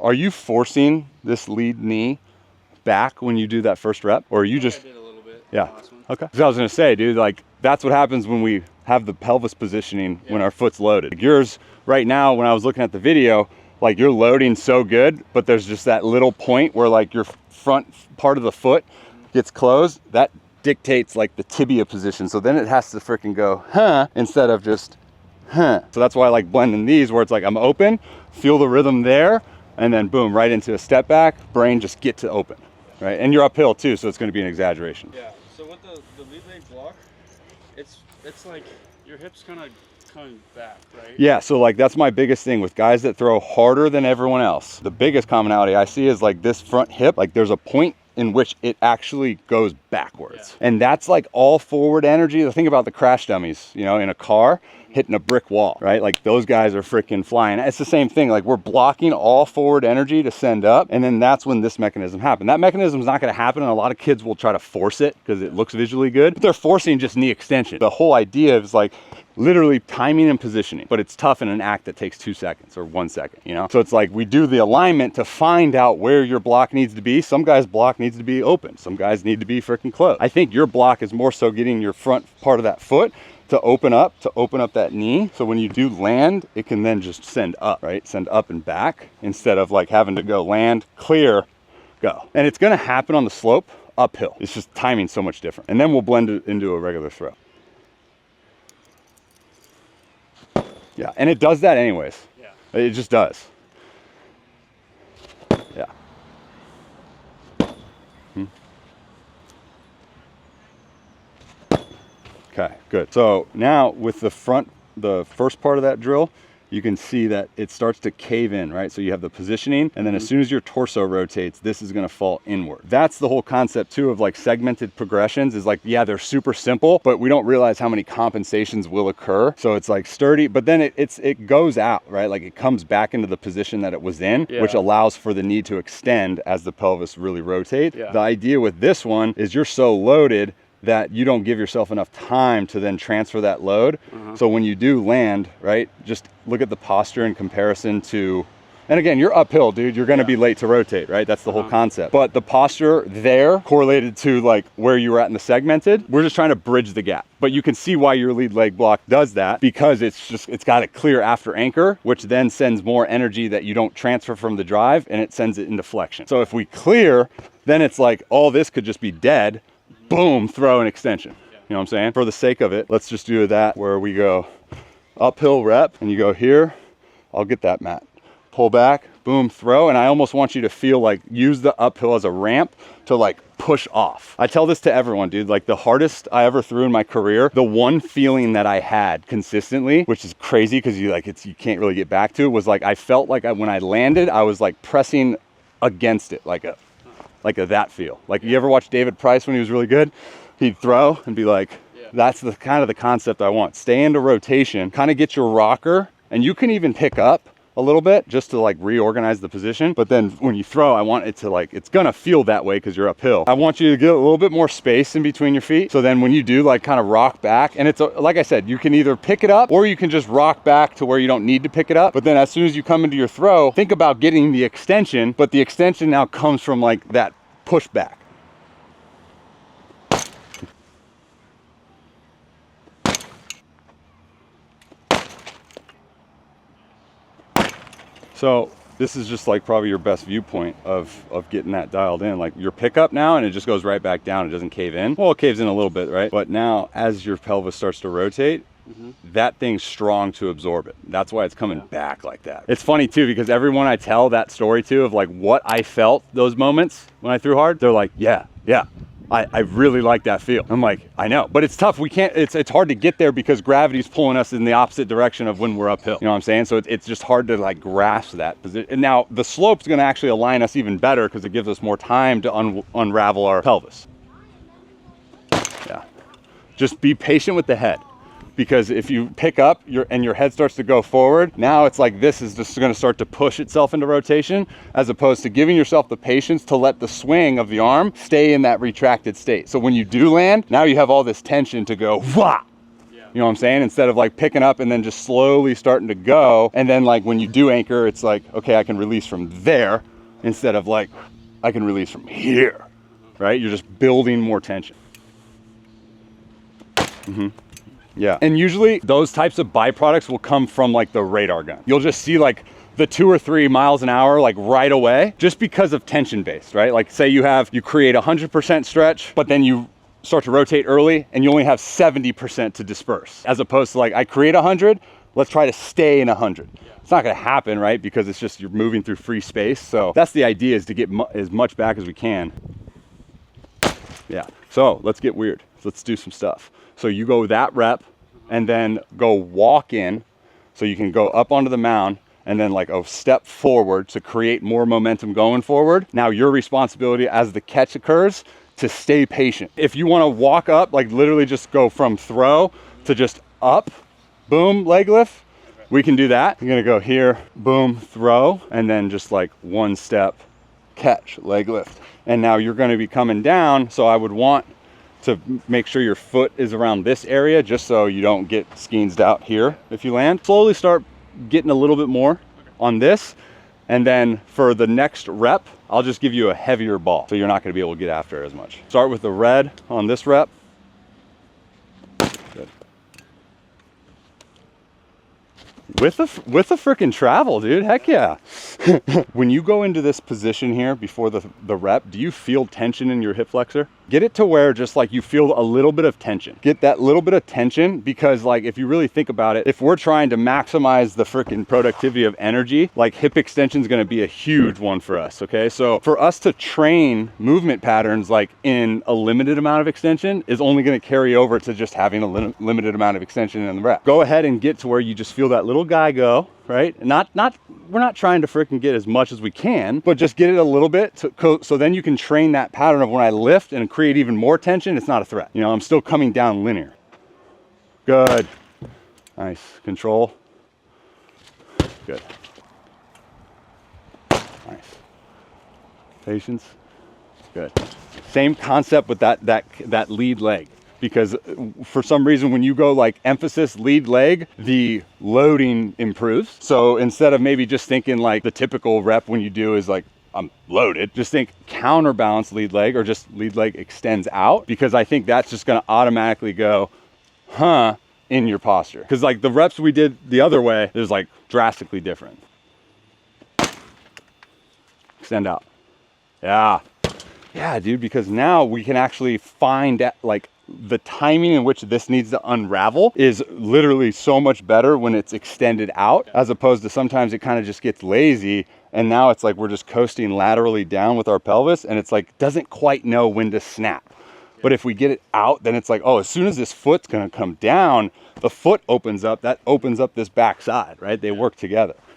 Are you forcing this lead knee back when you do that first rep, or are you just? I did a little bit. Yeah. Okay. So I was gonna say, dude, like that's what happens when we have the pelvis positioning when our foot's loaded. Like yours right now, when I was looking at the video, like you're loading so good, but there's just that little point where like your front part of the foot gets closed. That dictates like the tibia position. So then it has to freaking go, instead of just, So that's why I like blending these where it's like I'm open, feel the rhythm there, and then boom, right into a step back, brain just get to open, right? And you're uphill too, so it's gonna be an exaggeration. Yeah, so with the lead leg block, it's like your hips kind of coming back, right? Yeah, so like that's my biggest thing with guys that throw harder than everyone else. The biggest commonality I see is like this front hip, like there's a point in which it actually goes backwards. Yeah. And that's like all forward energy. The thing about the crash dummies, you know, in a car, hitting a brick wall, right? Like those guys are freaking flying. It's the same thing. Like we're blocking all forward energy to send up. And then that's when this mechanism happens. That mechanism is not going to happen. And a lot of kids will try to force it because it looks visually good, but they're forcing just knee extension. The whole idea is like literally timing and positioning, but it's tough in an act that takes 2 seconds or 1 second, you know? So it's like we do the alignment to find out where your block needs to be. Some guys' block needs to be open. Some guys need to be freaking closed. I think your block is more so getting your front part of that foot to open up that knee. So when you do land, it can then just send up, right? Send up and back instead of like having to go land, clear, go. And it's gonna happen on the slope uphill. It's just timing so much different. And then we'll blend it into a regular throw. Yeah, and it does that anyways. Yeah. It just does. Yeah. Okay, good. So now with the first part of that drill, you can see that it starts to cave in, right? So you have the positioning, and then as soon as your torso rotates, this is gonna fall inward. That's the whole concept too of like segmented progressions is like, yeah, they're super simple, but we don't realize how many compensations will occur. So it's like sturdy, but then it goes out, right? Like it comes back into the position that it was in, which allows for the knee to extend as the pelvis really rotates. Yeah. The idea with this one is you're so loaded that you don't give yourself enough time to then transfer that load. So when you do land, right, just look at the posture in comparison to, and again, you're uphill, dude, you're gonna be late to rotate, right? That's the whole concept. But the posture there correlated to like where you were at in the segmented, we're just trying to bridge the gap. But you can see why your lead leg block does that, because it's got a clear after anchor, which then sends more energy that you don't transfer from the drive, and it sends it into flexion. So if we clear, then it's like all this could just be dead, boom, throw an extension. You know what I'm saying? For the sake of it, let's just do that where we go uphill rep and you go here. I'll get that, Matt. Pull back, boom, throw. And I almost want you to feel like use the uphill as a ramp to like push off. I tell this to everyone, dude, like the hardest I ever threw in my career, the one feeling that I had consistently, which is crazy because you can't really get back to it, was like I felt like when I landed, I was like pressing against it, like a that feel. Like you ever watch David Price when he was really good? He'd throw and be like, that's the kind of the concept I want. Stay into rotation, kind of get your rocker, and you can even pick up a little bit just to like reorganize the position. But then when you throw, I want it to like, it's gonna feel that way because you're uphill. I want you to get a little bit more space in between your feet. So then when you do like kind of rock back, and it's like I said, you can either pick it up or you can just rock back to where you don't need to pick it up. But then as soon as you come into your throw, think about getting the extension, but the extension now comes from like that push back. So this is just like probably your best viewpoint of getting that dialed in. Like your pickup now, and it just goes right back down. It doesn't cave in. Well, it caves in a little bit, right? But now as your pelvis starts to rotate, that thing's strong to absorb it. That's why it's coming back like that. It's funny too, because everyone I tell that story to of like what I felt those moments when I threw hard, they're like, yeah, I really like that feel. I'm like, I know, but it's tough. We can't, it's hard to get there because gravity's pulling us in the opposite direction of when we're uphill. You know what I'm saying? So it's just hard to like grasp that position. And now the slope's gonna actually align us even better because it gives us more time to unravel our pelvis. Yeah, just be patient with the head. Because if you pick up and your head starts to go forward, now it's like this is just going to start to push itself into rotation, as opposed to giving yourself the patience to let the swing of the arm stay in that retracted state. So when you do land, now you have all this tension to go, wah! You know what I'm saying? Instead of like picking up and then just slowly starting to go. And then like when you do anchor, it's like, okay, I can release from there instead of like, I can release from here, right? You're just building more tension. Yeah. And usually those types of byproducts will come from like the radar gun. You'll just see like the 2 or 3 miles an hour, like right away, just because of tension based, right? Like say you create 100% stretch, but then you start to rotate early and you only have 70% to disperse, as opposed to like, I create 100, let's try to stay in 100. It's not gonna happen, right? Because it's just, you're moving through free space. So that's the idea, is to get as much back as we can. Yeah, so let's get weird. Let's do some stuff. So you go that rep and then go walk in. So you can go up onto the mound and then like a step forward to create more momentum going forward. Now your responsibility as the catch occurs to stay patient. If you want to walk up, like literally just go from throw to just up, boom, leg lift, we can do that. You're gonna go here, boom, throw, and then just like one step, catch, leg lift. And now you're gonna be coming down, so I would want to make sure your foot is around this area just so you don't get skeensed out here if you land. Slowly start getting a little bit more on this. And then for the next rep, I'll just give you a heavier ball, so you're not gonna be able to get after it as much. Start with the red on this rep. Good. With the freaking travel, dude, heck yeah. When you go into this position here before the rep, do you feel tension in your hip flexor? Get it to where just like you feel a little bit of tension. Get that little bit of tension, because like if you really think about it, if we're trying to maximize the freaking productivity of energy, like hip extension is going to be a huge one for us, okay? So for us to train movement patterns like in a limited amount of extension is only going to carry over to just having a limited amount of extension in the rep. Go ahead and get to where you just feel that little guy go, right? We're not trying to freaking get as much as we can, but just get it a little bit so then you can train that pattern of when I lift and create even more tension, it's not a threat. You know, I'm still coming down linear. Good. Nice. Control. Good. Nice. Patience. Good. Same concept with that lead leg. Because for some reason, when you go like emphasis lead leg, the loading improves. So instead of maybe just thinking like the typical rep when you do is like, I'm loaded, just think counterbalance lead leg, or just lead leg extends out, because I think that's just gonna automatically go, in your posture. Because like the reps we did the other way is like drastically different. Extend out. Yeah, dude, because now we can actually find that like the timing in which this needs to unravel is literally so much better when it's extended out, as opposed to sometimes it kind of just gets lazy. And now it's like we're just coasting laterally down with our pelvis, and it's like doesn't quite know when to snap. But if we get it out, then it's like, oh, as soon as this foot's gonna come down, the foot opens up, that opens up this backside, right? They work together.